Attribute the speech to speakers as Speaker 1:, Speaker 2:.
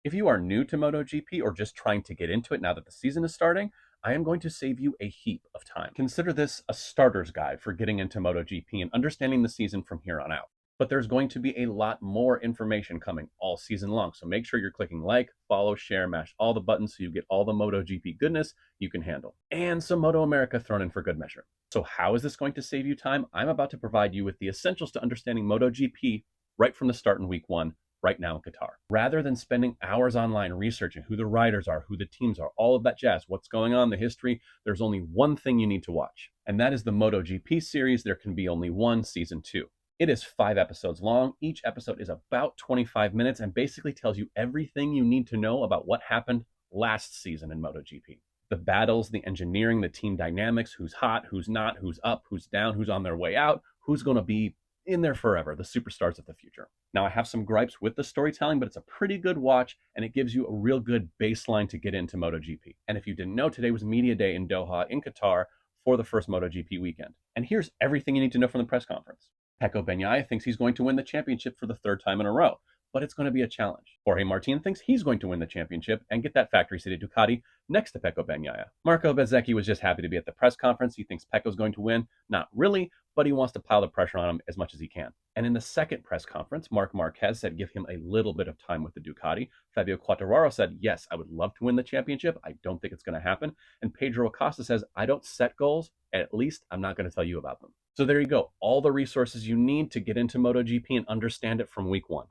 Speaker 1: If you are new to MotoGP or just trying to get into it now that the season is starting, I am going to save you a heap of time. Consider this a starter's guide for getting into MotoGP and understanding the season from here on out. But there's going to be a lot more information coming all season long, so make sure you're clicking like, follow, share, mash all the buttons so you get all the MotoGP goodness you can handle. And some Moto America thrown in for good measure. So how is this going to save you time? I'm about to provide you with the essentials to understanding MotoGP right from the start in week one right now in Qatar. Rather than spending hours online researching who the riders are, who the teams are, all of that jazz, what's going on, the history, there's only one thing you need to watch. And that is the MotoGP series. There can be only one season 2. It is 5 episodes long. Each episode is about 25 minutes and basically tells you everything you need to know about what happened last season in MotoGP. The battles, the engineering, the team dynamics, who's hot, who's not, who's up, who's down, who's on their way out, who's going to be in there forever, the superstars of the future. Now, I have some gripes with the storytelling, but it's a pretty good watch, and it gives you a real good baseline to get into MotoGP. And if you didn't know, today was Media Day in Doha, in Qatar, for the first MotoGP weekend. And here's everything you need to know from the press conference. Pecco Bagnaia thinks he's going to win the championship for the 3rd time in a row, but it's going to be a challenge. Jorge Martin thinks he's going to win the championship and get that factory city Ducati next to Pecco Bagnaia. Marco Bezzecchi was just happy to be at the press conference. He thinks Pecco's going to win. Not really, but he wants to pile the pressure on him as much as he can. And in the second press conference, Marc Marquez said give him a little bit of time with the Ducati. Fabio Quartararo said, yes, I would love to win the championship. I don't think it's going to happen. And Pedro Acosta says, I don't set goals. At least I'm not going to tell you about them. So there you go. All the resources you need to get into MotoGP and understand it from week one.